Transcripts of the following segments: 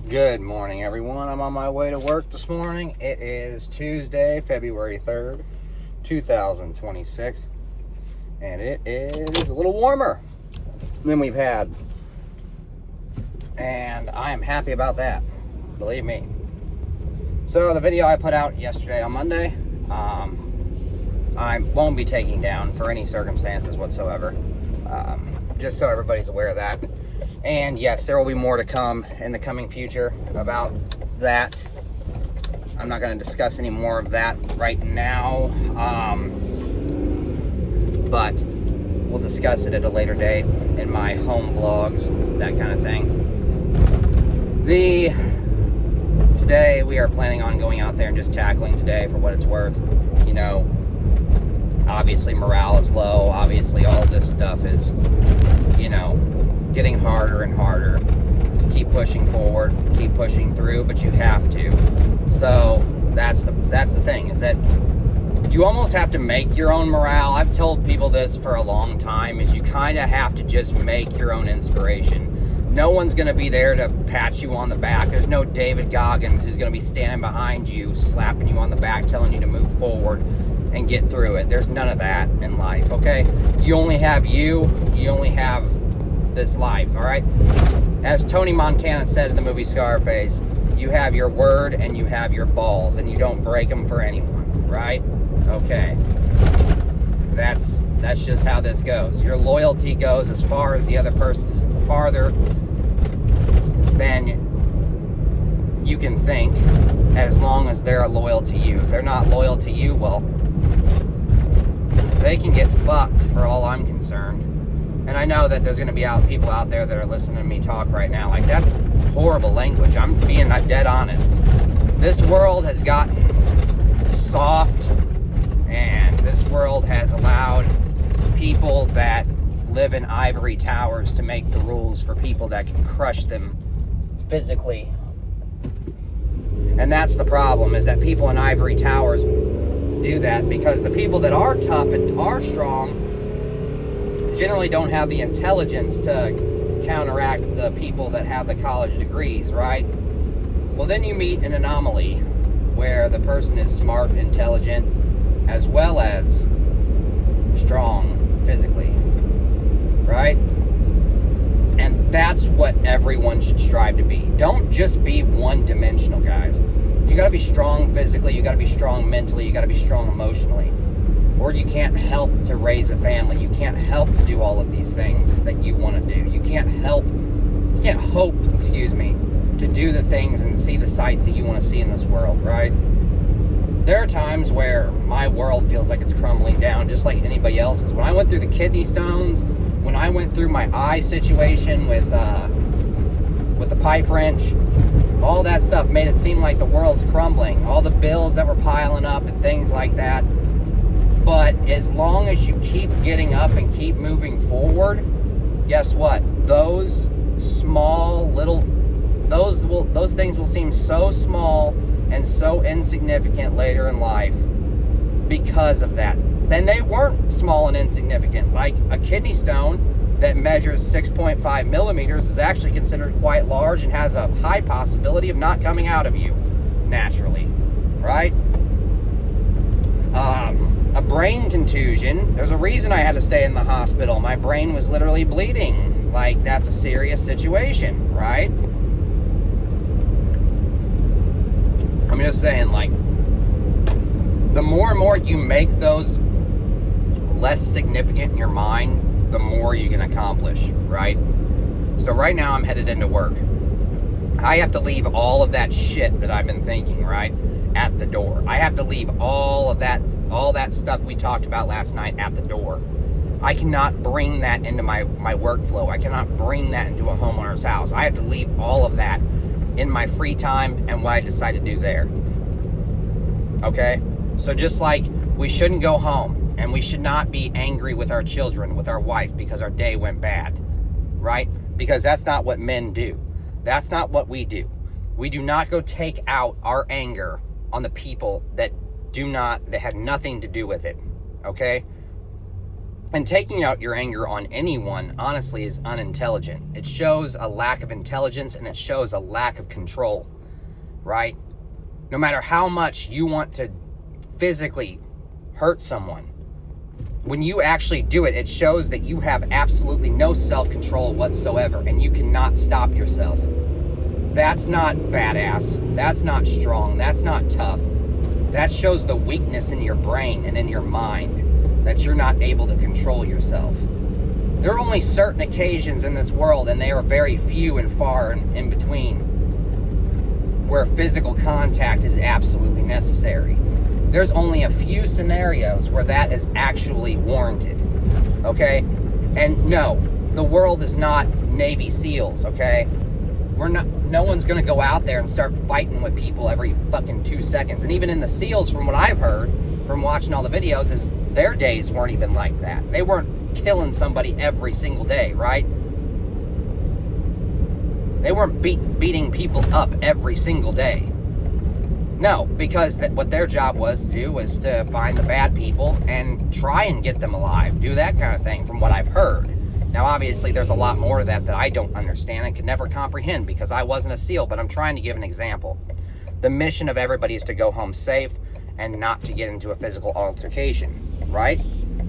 Good morning, everyone. I'm on my way to work this morning. It is Tuesday, February 3rd, 2026, and it is a little warmer than we've had, and I am happy about that, believe me. So the video I put out yesterday on Monday, I won't be taking down for any circumstances whatsoever, just so everybody's aware of that. And yes, there will be more to come in the coming future about that. I'm not going to discuss any more of that right now, but we'll discuss it at a later date in my home vlogs, that kind of thing. Today we are planning on going out there and just tackling today for what it's worth. You know, obviously morale is low. Obviously all this stuff is, you know, getting harder and harder to keep pushing forward, keep pushing through, but you have to. So that's the thing, is that you almost have to make your own morale. I've told people this for a long time, is you kind of have to just make your own inspiration. No one's going to be there to pat you on the back. There's no David Goggins who's going to be standing behind you, slapping you on the back, telling you to move forward and get through it. There's none of that in life, okay? You only have you only have this life, all right? As Tony Montana said in the movie Scarface, you have your word and you have your balls, and you don't break them for anyone, right? Okay. That's just how this goes. Your loyalty goes as far as the other person's farther than you can think, as long as they're loyal to you. If they're not loyal to you, well, they can get fucked for all I'm concerned. And I know that there's going to be people out there that are listening to me talk right now. Like, that's horrible language. I'm being dead honest. This world has gotten soft, and this world has allowed people that live in ivory towers to make the rules for people that can crush them physically. And that's the problem, is that people in ivory towers do that because the people that are tough and are strong generally don't have the intelligence to counteract the people that have the college degrees, right? Well, then you meet an anomaly where the person is smart, intelligent, as well as strong physically, right? And that's what everyone should strive to be. Don't just be one-dimensional, guys. You gotta be strong physically, you gotta be strong mentally, you gotta be strong emotionally. Or you can't help to raise a family. You can't help to do all of these things that you want to do. You can't hope, to do the things and see the sights that you want to see in this world, right? There are times where my world feels like it's crumbling down just like anybody else's. When I went through the kidney stones, when I went through my eye situation with the pipe wrench, all that stuff made it seem like the world's crumbling. All the bills that were piling up and things like that. But as long as you keep getting up and keep moving forward, guess what? Those things will seem so small and so insignificant later in life because of that. Then they weren't small and insignificant. Like a kidney stone that measures 6.5 millimeters is actually considered quite large and has a high possibility of not coming out of you naturally, right? A brain contusion, there's a reason I had to stay in the hospital. My brain was literally bleeding. Like, that's a serious situation, right? I'm just saying, like, the more and more you make those less significant in your mind, the more you can accomplish, right? So right now I'm headed into work. I have to leave all of that shit that I've been thinking, right, at the door. I have to leave all that stuff we talked about last night at the door. I cannot bring that into my workflow. I cannot bring that into a homeowner's house. I have to leave all of that in my free time and what I decide to do there. Okay? So just like we shouldn't go home and we should not be angry with our children, with our wife, because our day went bad, right? Because that's not what men do. That's not what we do. We do not go take out our anger on the people that had nothing to do with it, okay? And taking out your anger on anyone, honestly, is unintelligent. It shows a lack of intelligence, and it shows a lack of control, right? No matter how much you want to physically hurt someone, when you actually do it, it shows that you have absolutely no self-control whatsoever, and you cannot stop yourself. That's not badass. That's not strong. That's not tough. That shows the weakness in your brain and in your mind, that you're not able to control yourself. There are only certain occasions in this world, and they are very few and far in between, where physical contact is absolutely necessary. There's only a few scenarios where that is actually warranted, okay? And no, the world is not Navy SEALs, okay? No one's gonna go out there and start fighting with people every fucking 2 seconds. And even in the SEALs, from what I've heard, from watching all the videos, is their days weren't even like that. They weren't killing somebody every single day, right? They weren't beating people up every single day. No, because what their job was to do was to find the bad people and try and get them alive. Do that kind of thing, from what I've heard. Now, obviously, there's a lot more to that I don't understand and could never comprehend, because I wasn't a SEAL, but I'm trying to give an example. The mission of everybody is to go home safe and not to get into a physical altercation, right?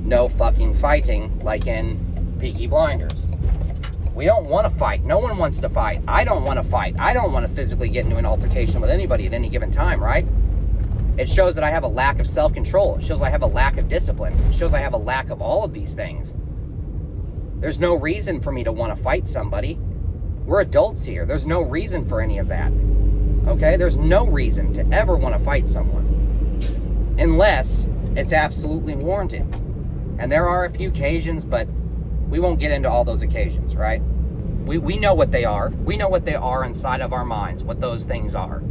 No fucking fighting like in Peaky Blinders. We don't want to fight. No one wants to fight. I don't want to fight. I don't want to physically get into an altercation with anybody at any given time, right? It shows that I have a lack of self-control. It shows I have a lack of discipline. It shows I have a lack of all of these things. There's no reason for me to want to fight somebody. We're adults here. There's no reason for any of that. Okay? There's no reason to ever want to fight someone, unless it's absolutely warranted. And there are a few occasions, but we won't get into all those occasions, right? We know what they are. We know what they are inside of our minds, what those things are.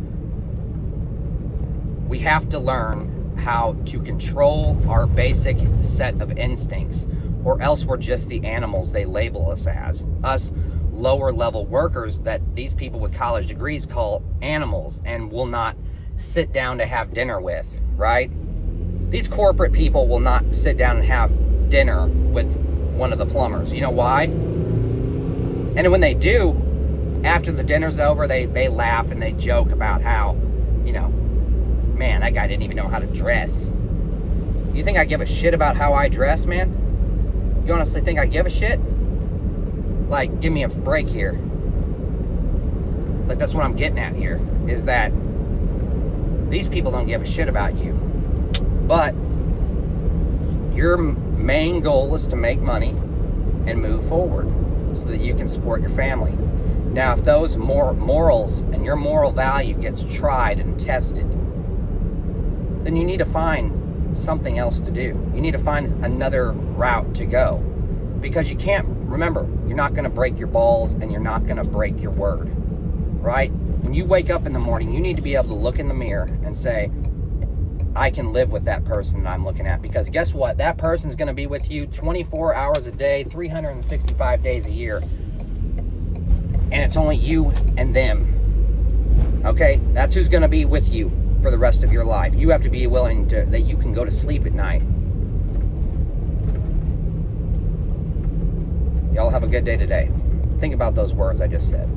We have to learn how to control our basic set of instincts, or else we're just the animals they label us as. Us lower level workers that these people with college degrees call animals and will not sit down to have dinner with, right? These corporate people will not sit down and have dinner with one of the plumbers. You know why? And when they do, after the dinner's over, they laugh and they joke about how, man, that guy didn't even know how to dress. You think I give a shit about how I dress, man? You honestly think I give a shit? Like, give me a break here. Like, that's what I'm getting at here, is that these people don't give a shit about you. But your main goal is to make money and move forward so that you can support your family. Now, if those morals and your moral value gets tried and tested, then you need to find something else to do. You need to find another route to go. Because you can't, remember, you're not going to break your balls and you're not going to break your word, right? When you wake up in the morning, you need to be able to look in the mirror and say, I can live with that person that I'm looking at, because guess what? That person's going to be with you 24 hours a day, 365 days a year. And it's only you and them. Okay? That's who's going to be with you for the rest of your life. You have to be willing to, that you can go to sleep at night. Y'all have a good day today. Think about those words I just said.